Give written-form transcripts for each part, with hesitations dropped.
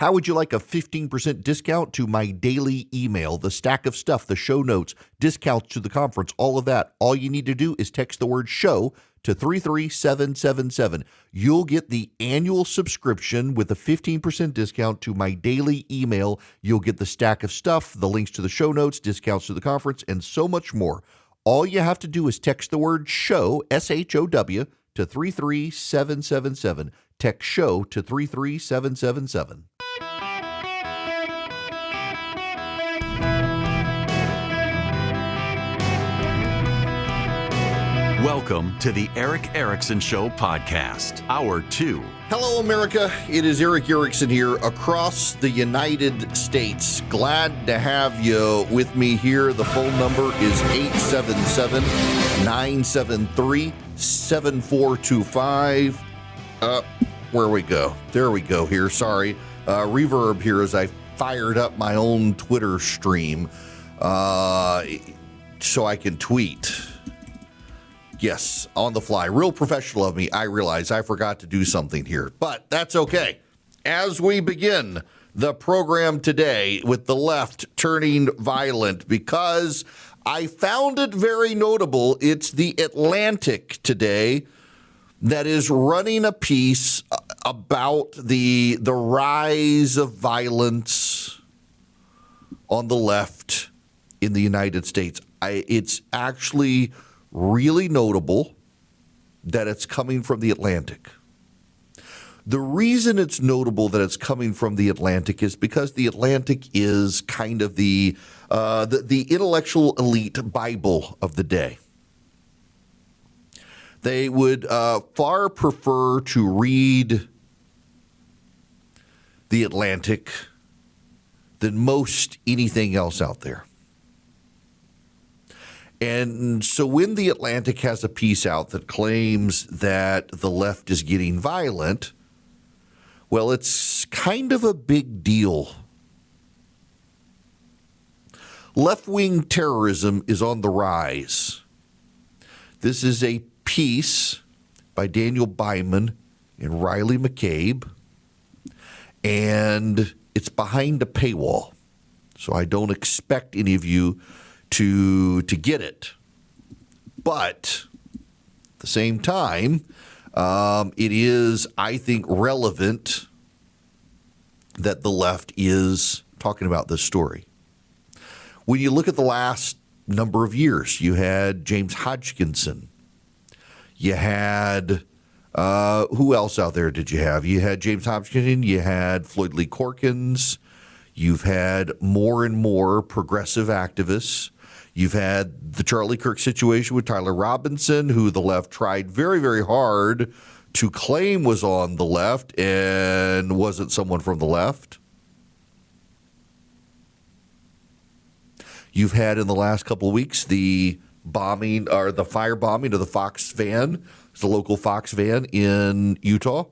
How would you like a 15% discount to my daily email, the stack of stuff, the show notes, discounts to the conference, all of that? All you need to do is text the word show to 33777. You'll get the annual subscription with a 15% discount to my daily email. You'll get the stack of stuff, the links to the show notes, discounts to the conference, and so much more. All you have to do is text the word show, SHOW, to 33777. Text show to 33777. Welcome to the Eric Erickson Show podcast, Hour 2. Hello, America. It is Eric Erickson here across the United States. Glad to have you with me here. The phone number is 877-973-7425. Where we go? There we go here. Sorry. Reverb here as I fired up my own Twitter stream so I can tweet. Yes, on the fly. Real professional of me. I realize I forgot to do something here, but that's okay. As we begin the program today with the left turning violent, because I found it very notable. It's the Atlantic today that is running a piece about the rise of violence on the left in the United States. It's actually really notable that it's coming from the Atlantic. The reason it's notable that it's coming from the Atlantic is because the Atlantic is kind of the intellectual elite Bible of the day. They would far prefer to read the Atlantic than most anything else out there. And so when the Atlantic has a piece out that claims that the left is getting violent, well, it's kind of a big deal. Left-wing terrorism is on the rise. This is a piece by Daniel Byman and Riley McCabe, and it's behind a paywall. So I don't expect any of you to get it. But at the same time, it is, I think, relevant that the left is talking about this story. When you look at the last number of years, you had James Hodgkinson. You had, who else out there did you have? You had James Hodgkinson. You had Floyd Lee Corkins. You've had more and more progressive activists. You've had the Charlie Kirk situation with Tyler Robinson, who the left tried very, very hard to claim was on the left and wasn't someone from the left. You've had in the last couple of weeks the bombing or the firebombing of the Fox van, it's a local Fox van in Utah.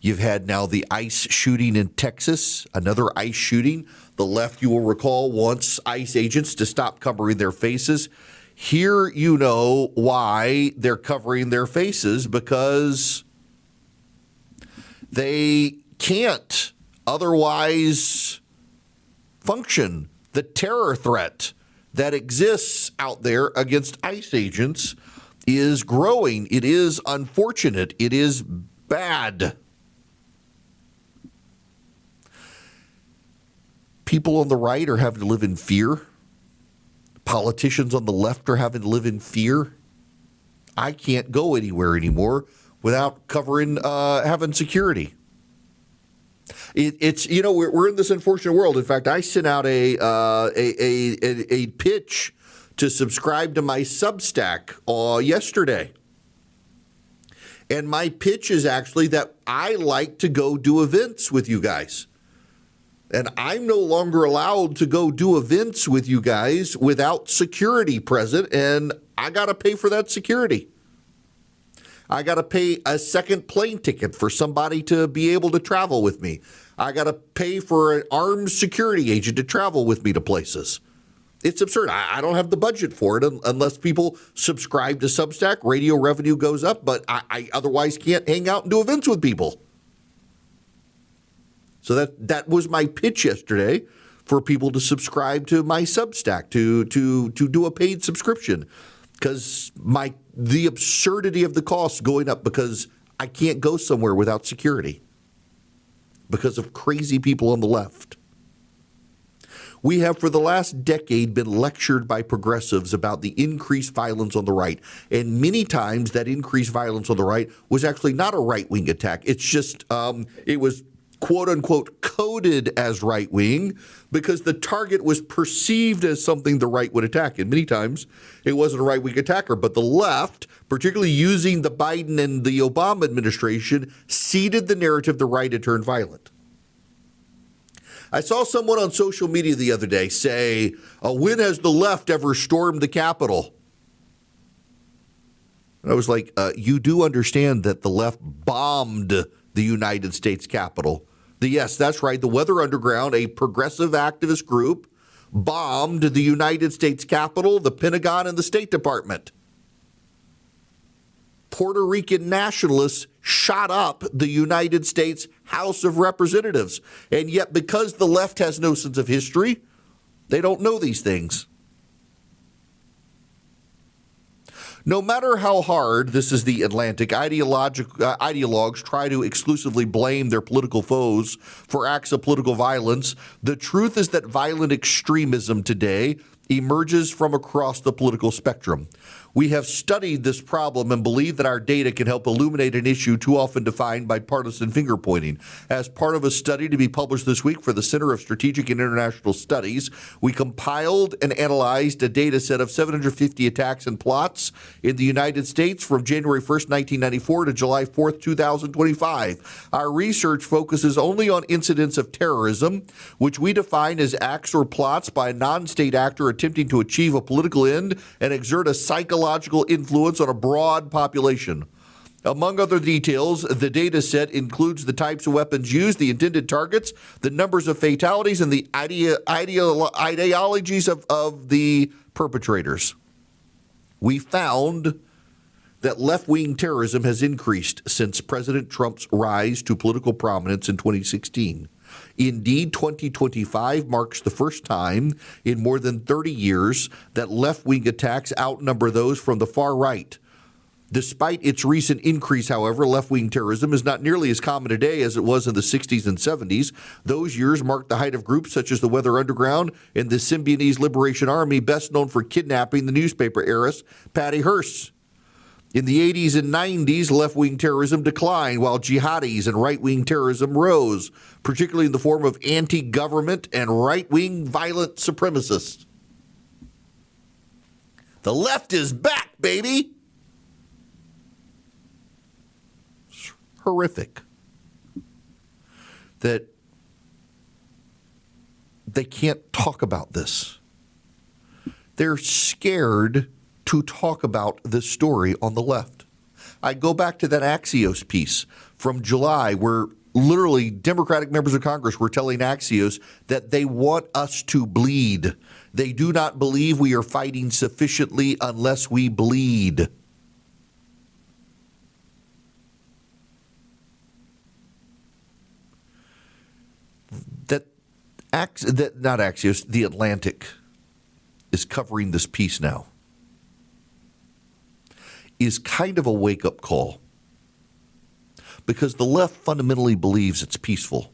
You've had now the ICE shooting in Texas, another ICE shooting. The left, you will recall, wants ICE agents to stop covering their faces. Here you know why they're covering their faces, because they can't otherwise function. The terror threat that exists out there against ICE agents is growing. It is unfortunate. It is bad. People on the right are having to live in fear. Politicians on the left are having to live in fear. I can't go anywhere anymore without having security. It's we're in this unfortunate world. In fact, I sent out a pitch to subscribe to my Substack yesterday. And my pitch is actually that I like to go do events with you guys. And I'm no longer allowed to go do events with you guys without security present, and I got to pay for that security. I got to pay a second plane ticket for somebody to be able to travel with me. I got to pay for an armed security agent to travel with me to places. It's absurd. I don't have the budget for it unless people subscribe to Substack. Radio revenue goes up, but I otherwise can't hang out and do events with people. So that was my pitch yesterday for people to subscribe to my Substack, to do a paid subscription, because the absurdity of the cost going up because I can't go somewhere without security because of crazy people on the left. We have for the last decade been lectured by progressives about the increased violence on the right. And many times that increased violence on the right was actually not a right-wing attack. It's just it was quote unquote coded as right-wing because the target was perceived as something the right would attack. And many times it wasn't a right-wing attacker, but the left, particularly using the Biden and the Obama administration, seeded the narrative the right had turned violent. I saw someone on social media the other day say, when has the left ever stormed the Capitol? And I was like, you do understand that the left bombed the United States Capitol. Yes, that's right. The Weather Underground, a progressive activist group, bombed the United States Capitol, the Pentagon, and the State Department. Puerto Rican nationalists shot up the United States House of Representatives. And yet, because the left has no sense of history, they don't know these things. No matter how hard, this is the Atlantic, ideologues try to exclusively blame their political foes for acts of political violence, the truth is that violent extremism today emerges from across the political spectrum. We have studied this problem and believe that our data can help illuminate an issue too often defined by partisan finger-pointing. As part of a study to be published this week for the Center of Strategic and International Studies, we compiled and analyzed a data set of 750 attacks and plots in the United States from January 1st, 1994 to July 4th, 2025. Our research focuses only on incidents of terrorism, which we define as acts or plots by a non-state actor attempting to achieve a political end and exert a psychological influence on a broad population. Among other details, the data set includes the types of weapons used, the intended targets, the numbers of fatalities, and the ideologies of the perpetrators. We found that left-wing terrorism has increased since President Trump's rise to political prominence in 2016. Indeed, 2025 marks the first time in more than 30 years that left-wing attacks outnumber those from the far right. Despite its recent increase, however, left-wing terrorism is not nearly as common today as it was in the 60s and 70s. Those years marked the height of groups such as the Weather Underground and the Symbionese Liberation Army, best known for kidnapping the newspaper heiress Patty Hearst. In the 80s and 90s, left-wing terrorism declined, while jihadis and right-wing terrorism rose, particularly in the form of anti-government and right-wing violent supremacists. The left is back, baby! It's horrific that they can't talk about this. They're scared to talk about this story on the left. I go back to that Axios piece from July where literally Democratic members of Congress were telling Axios that they want us to bleed. They do not believe we are fighting sufficiently unless we bleed. Not Axios, the Atlantic is covering this piece now, is kind of a wake-up call because the left fundamentally believes it's peaceful.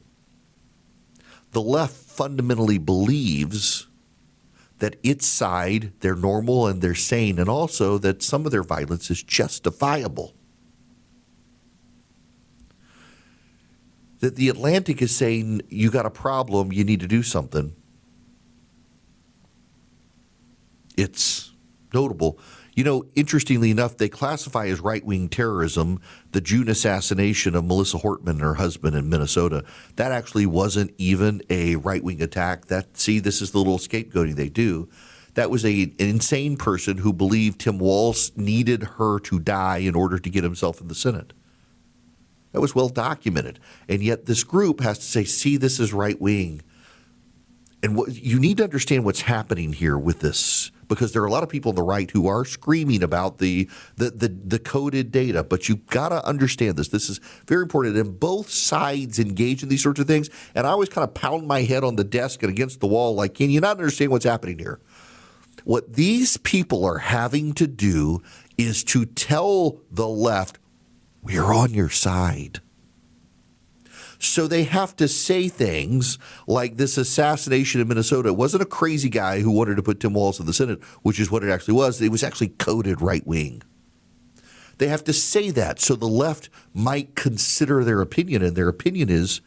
The left fundamentally believes that its side, they're normal and they're sane, and also that some of their violence is justifiable. That the Atlantic is saying, you got a problem, you need to do something. It's notable. You know, interestingly enough, they classify as right-wing terrorism the June assassination of Melissa Hortman and her husband in Minnesota. That actually wasn't even a right-wing attack. This is the little scapegoating they do. That was an insane person who believed Tim Walz needed her to die in order to get himself in the Senate. That was well documented. And yet this group has to say, see, this is right-wing. And what you need to understand what's happening here with this, because there are a lot of people on the right who are screaming about the coded data, but you've got to understand this. This is very important. And both sides engage in these sorts of things. And I always kind of pound my head on the desk and against the wall like, can you not understand what's happening here? What these people are having to do is to tell the left, we're on your side. So they have to say things like this assassination in Minnesota. It wasn't a crazy guy who wanted to put Tim Walz in the Senate, which is what it actually was. It was actually coded right wing. They have to say that so the left might consider their opinion. And their opinion is,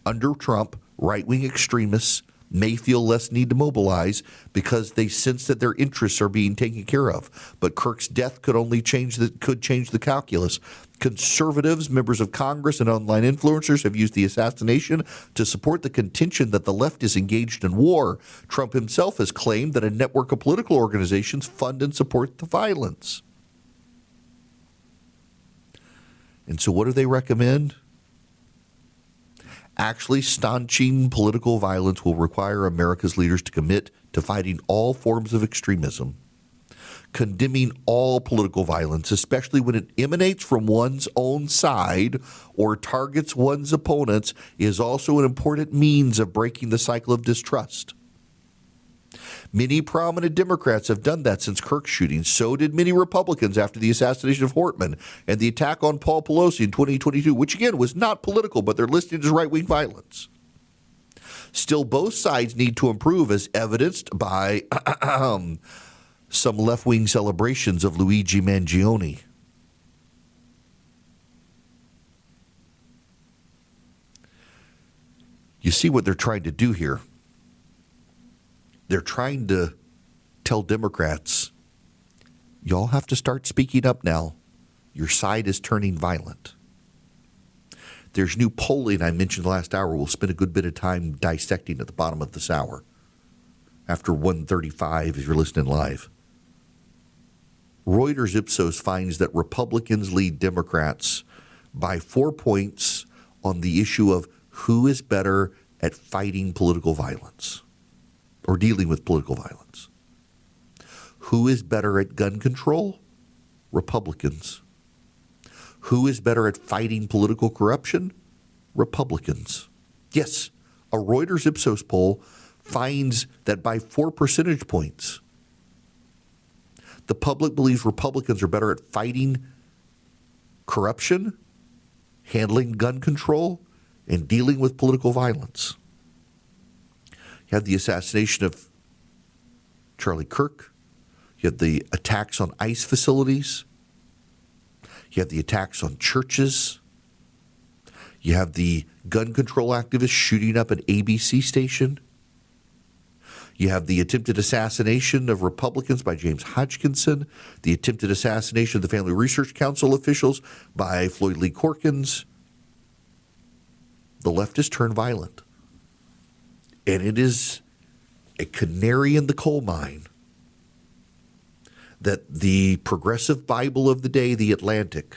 under Trump, right-wing extremists may feel less need to mobilize because they sense that their interests are being taken care of. But Kirk's death could change the calculus. Conservatives, members of Congress, and online influencers have used the assassination to support the contention that the left is engaged in war. Trump himself has claimed that a network of political organizations fund and support the violence. And so what do they recommend? Actually, staunching political violence will require America's leaders to commit to fighting all forms of extremism. Condemning all political violence, especially when it emanates from one's own side or targets one's opponents, is also an important means of breaking the cycle of distrust. Many prominent Democrats have done that since Kirk's shooting. So did many Republicans after the assassination of Hortman and the attack on Paul Pelosi in 2022, which again was not political, but they're listed as right-wing violence. Still, both sides need to improve, as evidenced by some left-wing celebrations of Luigi Mangione. You see what they're trying to do here. They're trying to tell Democrats, y'all have to start speaking up now. Your side is turning violent. There's new polling I mentioned last hour. We'll spend a good bit of time dissecting at the bottom of this hour. After 1:35, if you're listening live. Reuters Ipsos finds that Republicans lead Democrats by 4 points on the issue of who is better at fighting political violence or dealing with political violence. Who is better at gun control? Republicans. Who is better at fighting political corruption? Republicans. Yes, a Reuters Ipsos poll finds that by 4 percentage points, the public believes Republicans are better at fighting corruption, handling gun control, and dealing with political violence. You have the assassination of Charlie Kirk. You have the attacks on ICE facilities. You have the attacks on churches. You have the gun control activists shooting up an ABC station. You have the attempted assassination of Republicans by James Hodgkinson, the attempted assassination of the Family Research Council officials by Floyd Lee Corkins. The left has turned violent. And it is a canary in the coal mine that the progressive Bible of the day, The Atlantic,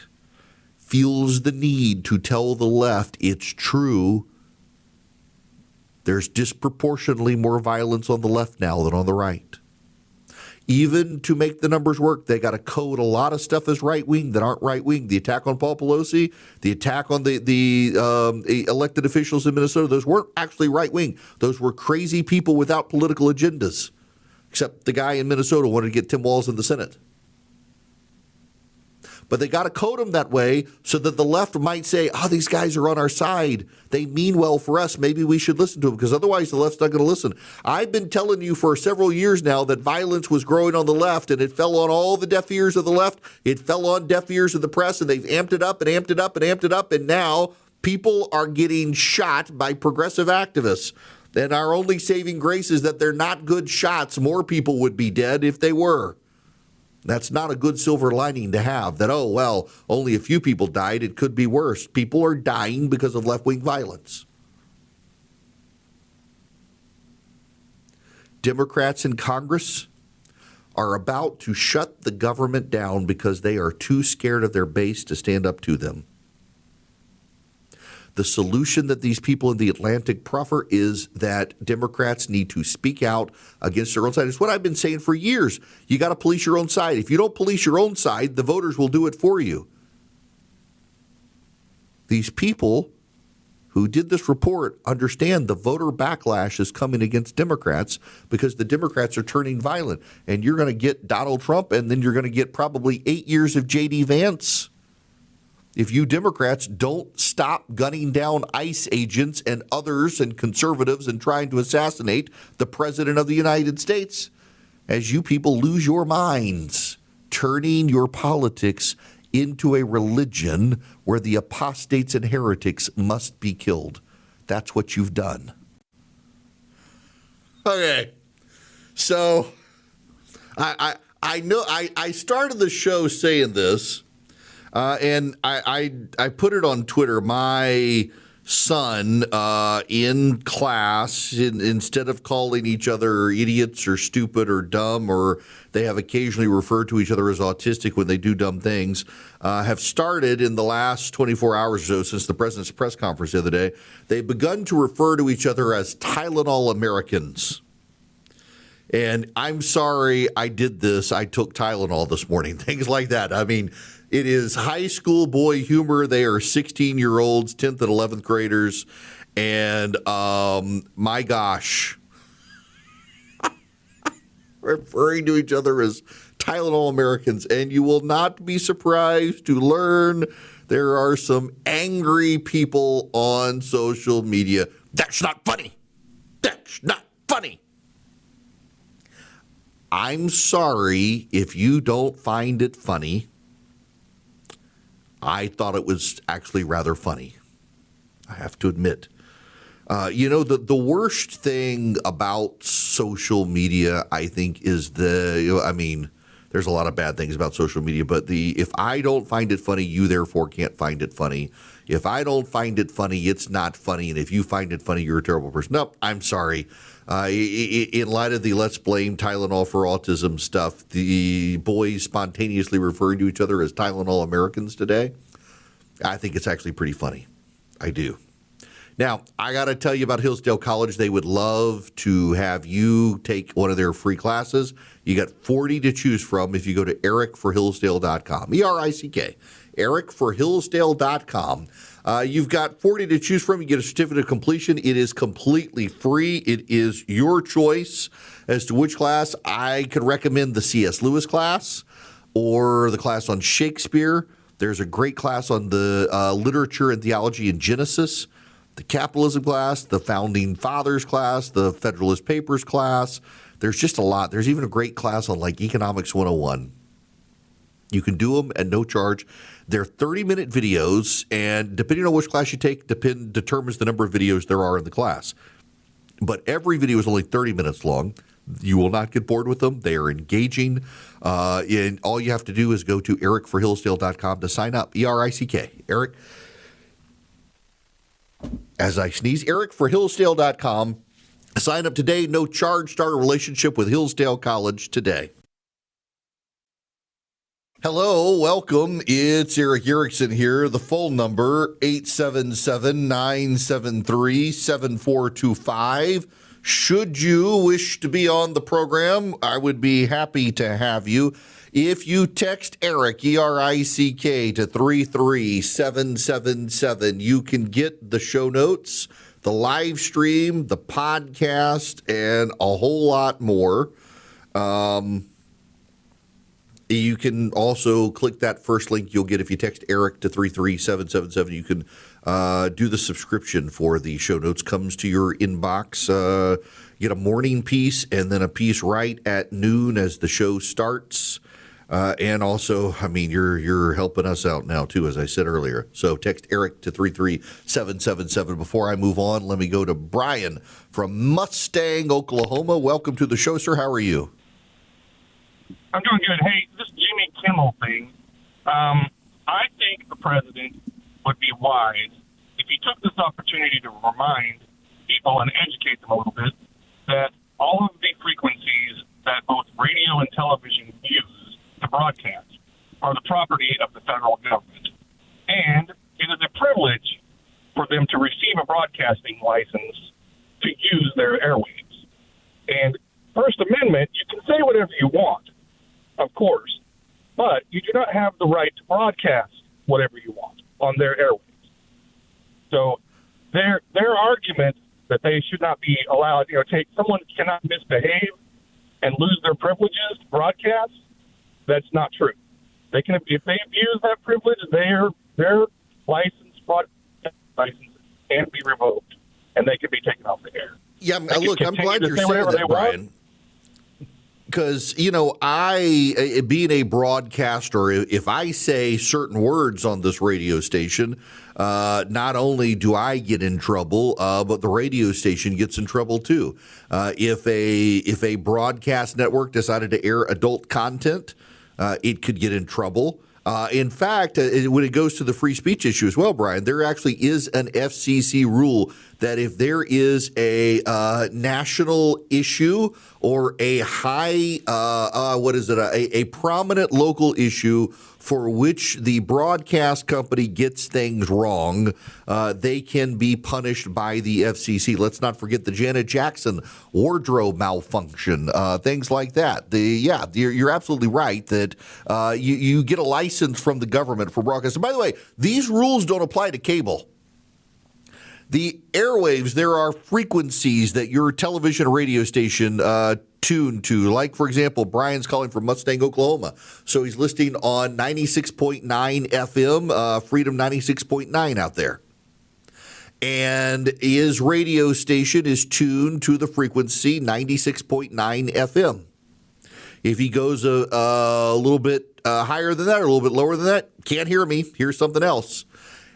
feels the need to tell the left it's true. There's disproportionately more violence on the left now than on the right. Even to make the numbers work, they got to code a lot of stuff as right-wing that aren't right-wing. The attack on Paul Pelosi, the attack on the elected officials in Minnesota, those weren't actually right-wing. Those were crazy people without political agendas, except the guy in Minnesota wanted to get Tim Walz in the Senate. But they got to code them that way so that the left might say, these guys are on our side. They mean well for us. Maybe we should listen to them, because otherwise the left's not going to listen. I've been telling you for several years now that violence was growing on the left, and it fell on all the deaf ears of the left. It fell on deaf ears of the press, and they've amped it up and amped it up and amped it up. And now people are getting shot by progressive activists. And our only saving grace is that they're not good shots. More people would be dead if they were. That's not a good silver lining to have, that, only a few people died. It could be worse. People are dying because of left-wing violence. Democrats in Congress are about to shut the government down because they are too scared of their base to stand up to them. The solution that these people in the Atlantic proffer is that Democrats need to speak out against their own side. It's what I've been saying for years. You got to police your own side. If you don't police your own side, the voters will do it for you. These people who did this report understand the voter backlash is coming against Democrats because the Democrats are turning violent. And you're going to get Donald Trump, and then you're going to get probably 8 years of J.D. Vance. If you Democrats don't stop gunning down ICE agents and others and conservatives and trying to assassinate the President of the United States, as you people lose your minds, turning your politics into a religion where the apostates and heretics must be killed. That's what you've done. Okay. So I know I started the show saying this. And I put it on Twitter. My son in class, instead of calling each other idiots or stupid or dumb, or they have occasionally referred to each other as autistic when they do dumb things, have started in the last 24 hours or so since the president's press conference the other day, they've begun to refer to each other as Tylenol Americans. And I'm sorry I did this. I took Tylenol this morning, things like that. I mean, it is high school boy humor. They are 16-year-olds, 10th and 11th graders. And my gosh, referring to each other as Tylenol Americans. And you will not be surprised to learn there are some angry people on social media. That's not funny. That's not funny. I'm sorry if you don't find it funny. I thought it was actually rather funny, I have to admit. The worst thing about social media, I think, is there's a lot of bad things about social media, but if I don't find it funny, you therefore can't find it funny. If I don't find it funny, it's not funny. And if you find it funny, you're a terrible person. Nope, I'm sorry. In light of the let's blame Tylenol for autism stuff, the boys spontaneously referring to each other as Tylenol Americans today, I think it's actually pretty funny. I do. Now, I got to tell you about Hillsdale College. They would love to have you take one of their free classes. You got 40 to choose from if you go to ericforhillsdale.com. ERICK, ericforhillsdale.com. You've got 40 to choose from. You get a certificate of completion. It is completely free. It is your choice as to which class. I could recommend the C.S. Lewis class or the class on Shakespeare. There's a great class on the literature and theology in Genesis, the capitalism class, the founding fathers class, the Federalist Papers class. There's just a lot. There's even a great class on like Economics 101. You can do them at no charge. They're 30-minute videos, and depending on which class you take, determines the number of videos there are in the class. But every video is only 30 minutes long. You will not get bored with them. They are engaging. And all you have to do is go to ericforhillsdale.com to sign up. ERICK. Eric, as I sneeze, ericforhillsdale.com. Sign up today. No charge. Start a relationship with Hillsdale College today. Hello, welcome. It's Eric Erickson here. The phone number, 877-973-7425. Should you wish to be on the program, I would be happy to have you. If you text Eric, ERICK, to 33777, you can get the show notes, the live stream, the podcast, and a whole lot more. You can also click that first link you'll get if you text Eric to 33777. You can do the subscription for the show notes. Comes to your inbox. Get a morning piece and then a piece right at noon as the show starts. And also, I mean, you're helping us out now, too, as I said earlier. So text Eric to 33777. Before I move on, let me go to Brian from Mustang, Oklahoma. Welcome to the show, sir. How are you? I'm doing good. Hey, this Jimmy Kimmel thing, I think the president would be wise if he took this opportunity to remind people and educate them a little bit that all of the frequencies that both radio and television use to broadcast are the property of the federal government. And it is a privilege for them to broadcasting license to use their airwaves. And First Amendment, you can say whatever you want, of course, but you do not have the right to broadcast whatever you want on their airwaves. So their argument that they should not be allowed, someone cannot misbehave and lose their privileges to broadcast, that's not true. They can, if they abuse that privilege, their license, broadcast license, can be revoked, and they can be taken off the air. Yeah, look, I'm glad you're saying that, Brian. Because, I, being a broadcaster, if I say certain words on this radio station, not only do I get in trouble, but the radio station gets in trouble too. If a broadcast network decided to air adult content, it could get in trouble. In fact, when it goes to the free speech issue as well, Brian, there actually is an FCC rule that if there is a national issue or a high, a prominent local issue for which the broadcast company gets things wrong, they can be punished by the FCC. Let's not forget the Janet Jackson wardrobe malfunction, things like that. You're absolutely right that you get a license from the government for broadcasting. By the way, these rules don't apply to cable. The airwaves, there are frequencies that your television or radio station tuned to. Like, for example, Brian's calling from Mustang, Oklahoma. So he's listening on 96.9 FM, Freedom 96.9 out there. And his radio station is tuned to the frequency 96.9 FM. If he goes a little bit higher than that or a little bit lower than that, can't hear me, here's something else.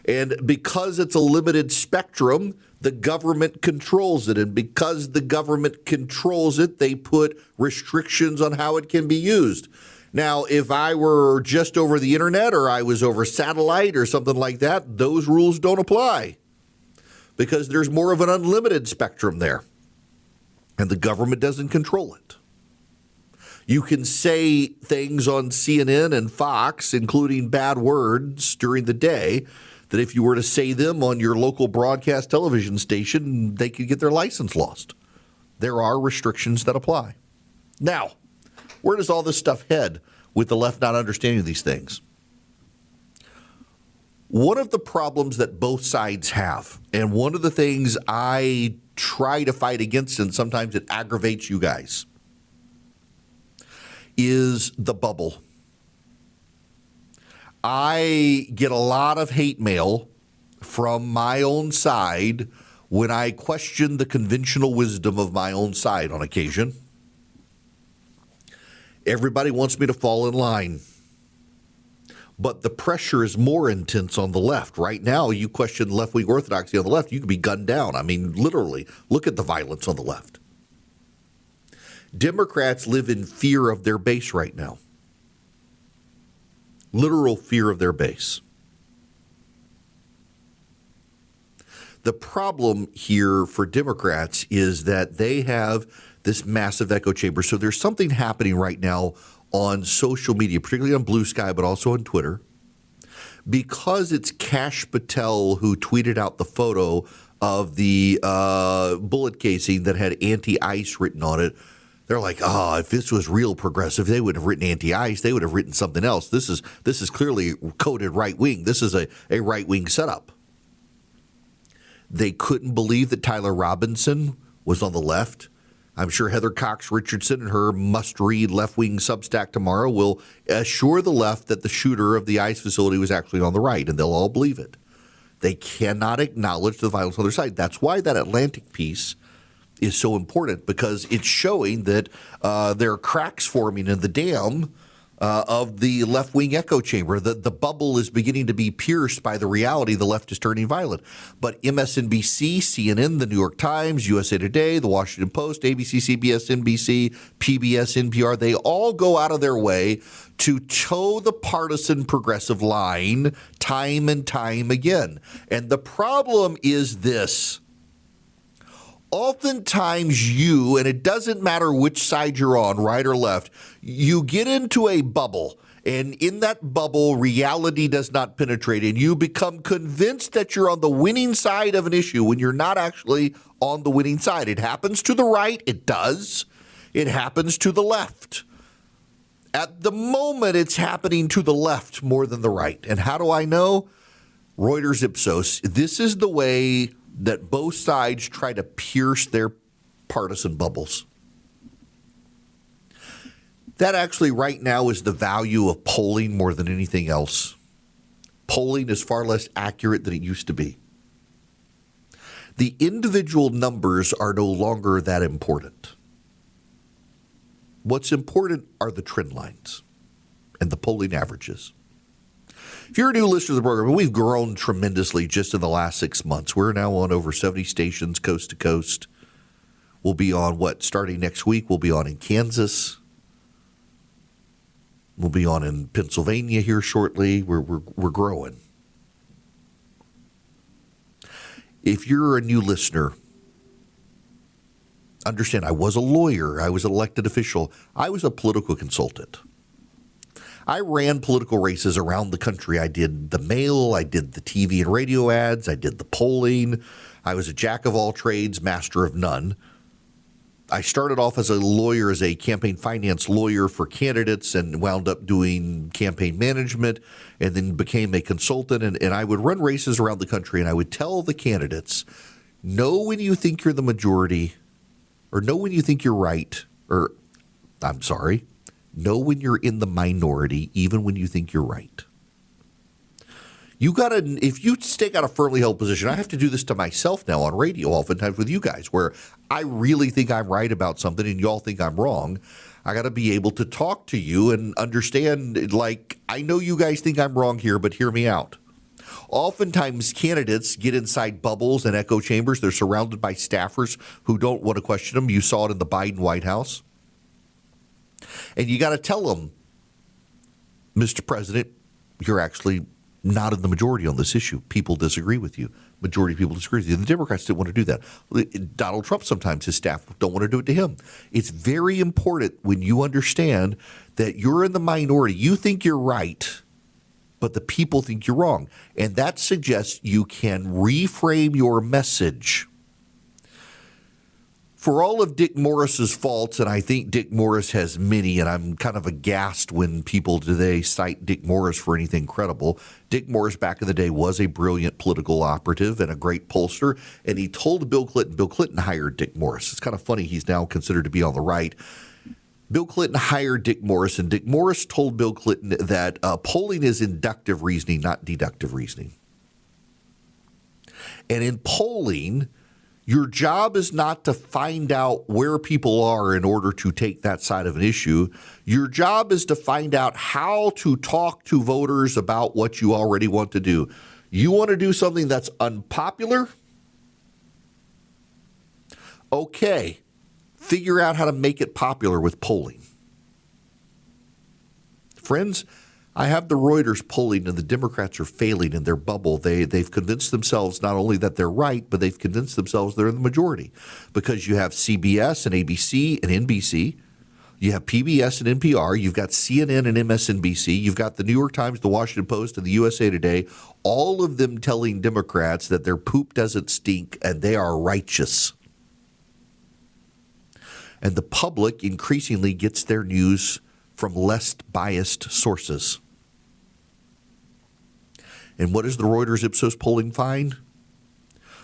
And because it's a limited spectrum, the government controls it. And because the government controls it, they put restrictions on how it can be used. Now, if I were just over the internet or I was over satellite or something like that, those rules don't apply because there's more of an unlimited spectrum there. And the government doesn't control it. You can say things on CNN and Fox, including bad words during the day, that if you were to say them on your local broadcast television station, they could get their license lost. There are restrictions that apply. Now, where does all this stuff head with the left not understanding these things? One of the problems that both sides have, and one of the things I try to fight against, and sometimes it aggravates you guys, is the bubble. I get a lot of hate mail from my own side when I question the conventional wisdom of my own side on occasion. Everybody wants me to fall in line. But the pressure is more intense on the left. Right now, you question left-wing orthodoxy on the left, you could be gunned down. I mean, literally, look at the violence on the left. Democrats live in fear of their base right now. Literal fear of their base. The problem here for Democrats is that they have this massive echo chamber. So there's something happening right now on social media, particularly on Blue Sky, but also on Twitter. Because it's Kash Patel who tweeted out the photo of the bullet casing that had anti-ICE written on it, they're like, if this was real progressive, they would have written anti-ICE. They would have written something else. This is clearly coded right-wing. This is a right-wing setup. They couldn't believe that Tyler Robinson was on the left. I'm sure Heather Cox Richardson and her must-read left-wing Substack tomorrow will assure the left that the shooter of the ICE facility was actually on the right, and they'll all believe it. They cannot acknowledge the violence on their side. That's why that Atlantic piece is so important, because it's showing that there are cracks forming in the dam of the left-wing echo chamber. The bubble is beginning to be pierced by the reality the left is turning violent. But MSNBC, CNN, the New York Times, USA Today, the Washington Post, ABC, CBS, NBC, PBS, NPR, they all go out of their way to toe the partisan progressive line time and time again. And the problem is this. Oftentimes you, and it doesn't matter which side you're on, right or left, you get into a bubble And in that bubble, reality does not penetrate, and you become convinced that you're on the winning side of an issue when you're not actually on the winning side. It happens to the right. It does. It happens to the left. At the moment, it's happening to the left more than the right. And how do I know? Reuters Ipsos. This is the way that both sides try to pierce their partisan bubbles. That actually right now is the value of polling more than anything else. Polling is far less accurate than it used to be. The individual numbers are no longer that important. What's important are the trend lines and the polling averages. If you're a new listener to the program, we've grown tremendously just in the last 6 months. We're now on over 70 stations coast to coast. We'll be on starting next week, we'll be on in Kansas. We'll be on in Pennsylvania here shortly. We're growing. If you're a new listener, understand I was a lawyer. I was an elected official. I was a political consultant. I ran political races around the country. I did the mail. I did the TV and radio ads. I did the polling. I was a jack of all trades, master of none. I started off as a lawyer, as a campaign finance lawyer for candidates, and wound up doing campaign management, and then became a consultant. And I would run races around the country, and I would tell the candidates, know when you think you're the majority, or know when you think you're right, or know when you're in the minority, even when you think you're right. You got to, if you stake out a firmly held position, I have to do this to myself now on radio, oftentimes with you guys, where I really think I'm right about something and y'all think I'm wrong. I got to be able to talk to you and understand, like, I know you guys think I'm wrong here, but hear me out. Oftentimes, candidates get inside bubbles and echo chambers. They're surrounded by staffers who don't want to question them. You saw it in the Biden White House. And you got to tell them, Mr. President, you're actually not in the majority on this issue. People disagree with you. Majority of people disagree with you. The Democrats didn't want to do that. Donald Trump, sometimes his staff don't want to do it to him. It's very important when you understand that you're in the minority. You think you're right, but the people think you're wrong. And that suggests you can reframe your message. For all of Dick Morris's faults, and I think Dick Morris has many, and I'm kind of aghast when people today cite Dick Morris for anything credible. Dick Morris back in the day was a brilliant political operative and a great pollster, and he told Bill Clinton hired Dick Morris. It's kind of funny he's now considered to be on the right. Bill Clinton hired Dick Morris, and Dick Morris told Bill Clinton that polling is inductive reasoning, not deductive reasoning. And in polling, your job is not to find out where people are in order to take that side of an issue. Your job is to find out how to talk to voters about what you already want to do. You want to do something that's unpopular? Okay. Figure out how to make it popular with polling. Friends, I have the Reuters polling, and the Democrats are failing in their bubble. They've convinced themselves not only that they're right, but they've convinced themselves they're in the majority, because you have CBS and ABC and NBC. You have PBS and NPR. You've got CNN and MSNBC. You've got the New York Times, the Washington Post, and the USA Today, all of them telling Democrats that their poop doesn't stink and they are righteous. And the public increasingly gets their news from less biased sources. And what does the Reuters Ipsos polling find?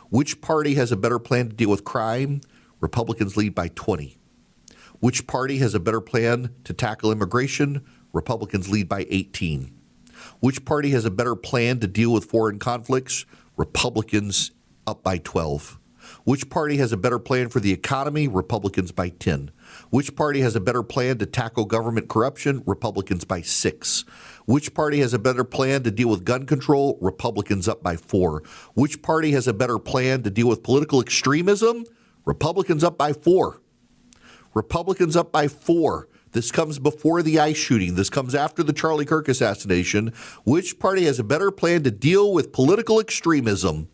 Which party has a better plan to deal with crime? Republicans lead by 20. Which party has a better plan to tackle immigration? Republicans lead by 18. Which party has a better plan to deal with foreign conflicts? Republicans up by 12. Which party has a better plan for the economy? Republicans by 10. Which party has a better plan to tackle government corruption? Republicans by 6. Which party has a better plan to deal with gun control? Republicans up by 4. Which party has a better plan to deal with political extremism? Republicans up by 4. Republicans up by 4. This comes before the ICE shooting. This comes after the Charlie Kirk assassination. Which party has a better plan to deal with political extremism?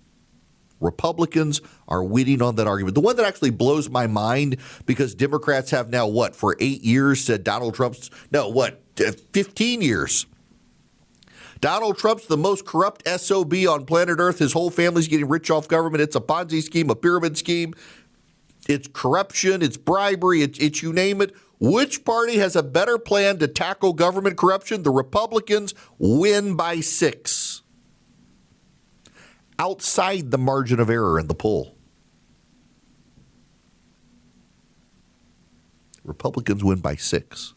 Republicans are winning on that argument. The one that actually blows my mind, because Democrats have now, for 8 years said Donald Trump's, 15 years. Donald Trump's the most corrupt SOB on planet Earth. His whole family's getting rich off government. It's a Ponzi scheme, a pyramid scheme. It's corruption. It's bribery. It's you name it. Which party has a better plan to tackle government corruption? The Republicans win by 6. Outside the margin of error in the poll. Republicans win by 6.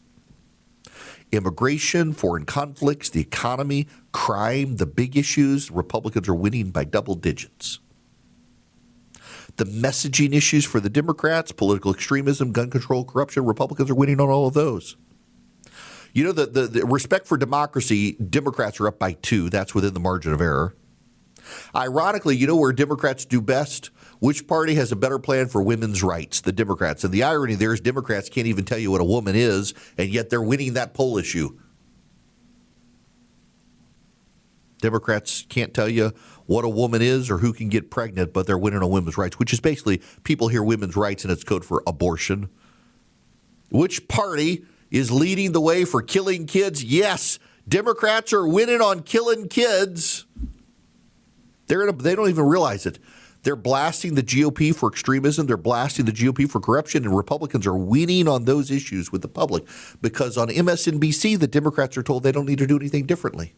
Immigration, foreign conflicts, the economy, crime, the big issues, Republicans are winning by double digits. The messaging issues for the Democrats, political extremism, gun control, corruption, Republicans are winning on all of those. You know, the respect for democracy, Democrats are up by 2. That's within the margin of error. Ironically, you know where Democrats do best? Which party has a better plan for women's rights? The Democrats. And the irony there is Democrats can't even tell you what a woman is, and yet they're winning that poll issue. Democrats can't tell you what a woman is or who can get pregnant, but they're winning on women's rights, which is basically people hear women's rights and it's code for abortion. Which party is leading the way for killing kids? Yes, Democrats are winning on killing kids. They don't even realize it. They're blasting the GOP for extremism. They're blasting the GOP for corruption, and Republicans are winning on those issues with the public because on MSNBC, the Democrats are told they don't need to do anything differently.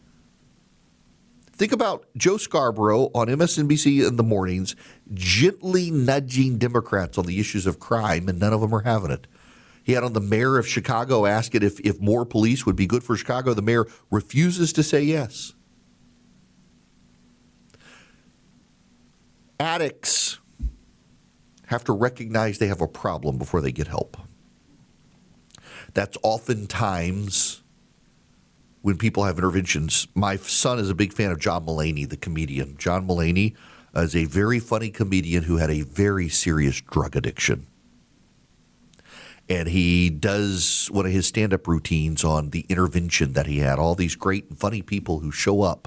Think about Joe Scarborough on MSNBC in the mornings gently nudging Democrats on the issues of crime, and none of them are having it. He had on the mayor of Chicago asking if more police would be good for Chicago. The mayor refuses to say yes. Addicts have to recognize they have a problem before they get help. That's oftentimes when people have interventions. My son is a big fan of John Mulaney, the comedian. John Mulaney is a very funny comedian who had a very serious drug addiction. And he does one of his stand-up routines on the intervention that he had. All these great and funny people who show up.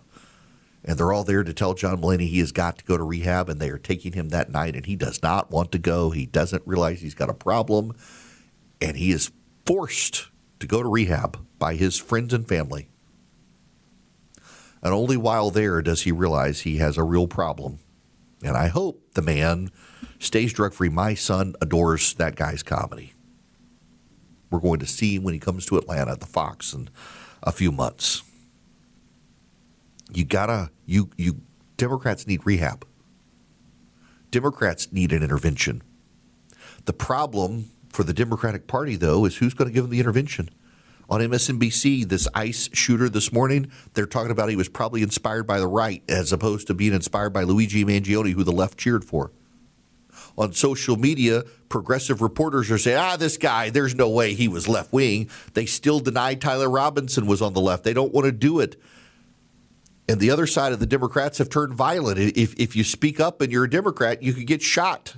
And they're all there to tell John Mulaney he has got to go to rehab, and they are taking him that night, and he does not want to go. He doesn't realize he's got a problem, and he is forced to go to rehab by his friends and family. And only while there does he realize he has a real problem. And I hope the man stays drug-free. My son adores that guy's comedy. We're going to see him when he comes to Atlanta at the Fox in a few months. Democrats need rehab. Democrats need an intervention. The problem for the Democratic Party, though, is who's going to give them the intervention. On MSNBC, this ICE shooter this morning, they're talking about he was probably inspired by the right as opposed to being inspired by Luigi Mangione, who the left cheered for. On social media, progressive reporters are saying, this guy, there's no way he was left-wing. They still deny Tyler Robinson was on the left. They don't want to do it. And the other side of the Democrats have turned violent. If you speak up and you're a Democrat, you could get shot.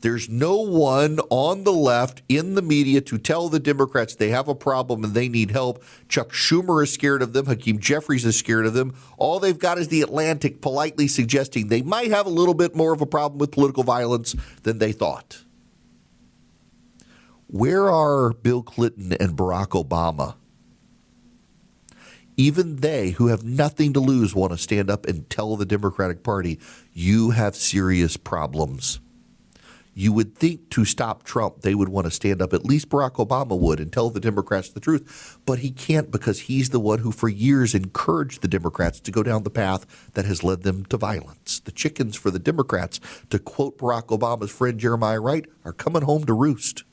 There's no one on the left in the media to tell the Democrats they have a problem and they need help. Chuck Schumer is scared of them. Hakeem Jeffries is scared of them. All they've got is the Atlantic politely suggesting they might have a little bit more of a problem with political violence than they thought. Where are Bill Clinton and Barack Obama? Even they, who have nothing to lose, want to stand up and tell the Democratic Party, you have serious problems. You would think to stop Trump, they would want to stand up, at least Barack Obama would, and tell the Democrats the truth. But he can't because he's the one who for years encouraged the Democrats to go down the path that has led them to violence. The chickens for the Democrats, to quote Barack Obama's friend Jeremiah Wright, are coming home to roost.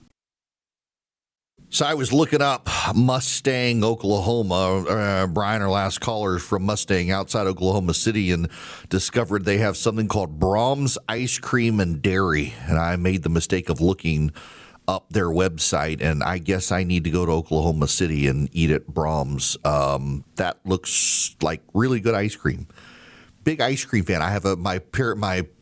So I was looking up Mustang, Oklahoma. Brian, our last caller, is from Mustang outside Oklahoma City, and discovered they have something called Brahms Ice Cream and Dairy. And I made the mistake of looking up their website, and I guess I need to go to Oklahoma City and eat at Brahms. That looks like really good ice cream. big ice cream fan. I have my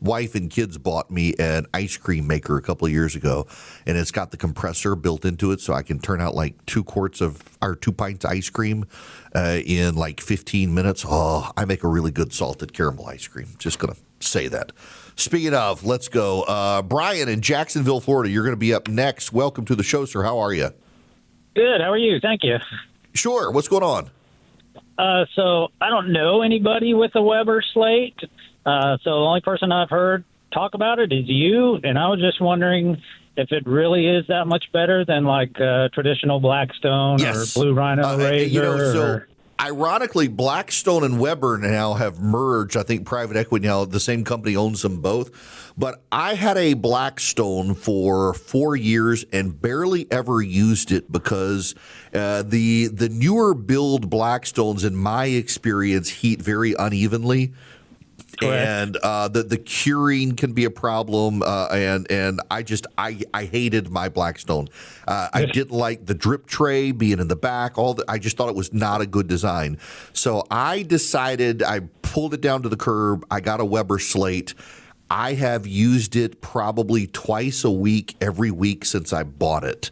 wife and kids bought me an ice cream maker a couple of years ago, and it's got the compressor built into it, so I can turn out like 2 pints of ice cream in like 15 minutes. Oh, I make a really good salted caramel ice cream. Just gonna say that. Speaking of, let's go. Brian in Jacksonville, Florida. You're going to be up next. Welcome to the show, sir. How are you? Good. How are you? Thank you. Sure. What's going on? So I don't know anybody with a Weber slate. So the only person I've heard talk about it is you. And I was just wondering if it really is that much better than like traditional Blackstone or Blue Rhino razor. Ironically, Blackstone and Weber now have merged. I think private equity now, the same company owns them both. But I had a Blackstone for 4 years and barely ever used it because the newer build Blackstones, in my experience, heat very unevenly. Correct. And the curing can be a problem, and I hated my Blackstone. I didn't like the drip tray being in the back. I just thought it was not a good design. So I decided, I pulled it down to the curb. I got a Weber slate. I have used it probably twice a week, every week since I bought it.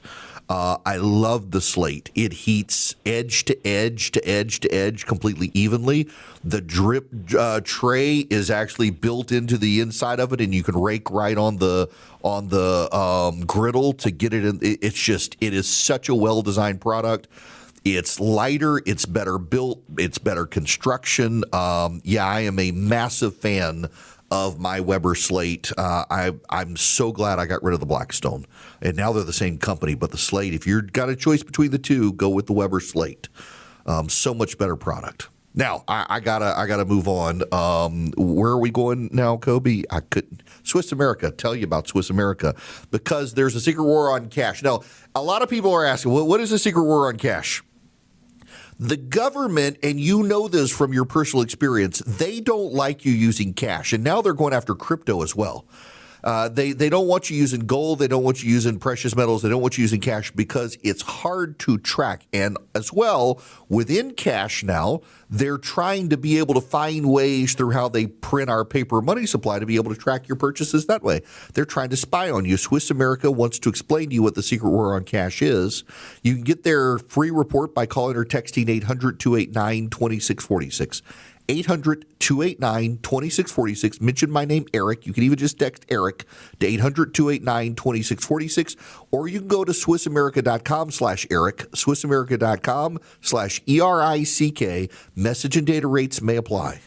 I love the slate. It heats edge to edge to edge to edge completely evenly. The drip tray is actually built into the inside of it, and you can rake right on the griddle to get it in. It is such a well-designed product. It's lighter. It's better built. It's better construction. I am a massive fan of my Weber slate. I'm so glad I got rid of the Blackstone. And now they're the same company, but the slate, if you've got a choice between the two, go with the Weber slate. So much better product. Now, I gotta move on. Where are we going now, Kobe? Swiss America. Tell you about Swiss America, because there's a secret war on cash. Now, a lot of people are asking, what is the secret war on cash? The government, and you know this from your personal experience, they don't like you using cash. And now they're going after crypto as well. They don't want you using gold. They don't want you using precious metals. They don't want you using cash because it's hard to track. And as well, within cash now, they're trying to be able to find ways through how they print our paper money supply to be able to track your purchases that way. They're trying to spy on you. Swiss America wants to explain to you what the secret war on cash is. You can get their free report by calling or texting 800-289-2646. 800-289-2646. Mention my name, Eric. You can even just text Eric to 800-289-2646, or you can go to SwissAmerica.com/Eric, SwissAmerica.com/ERICK. Message and data rates may apply.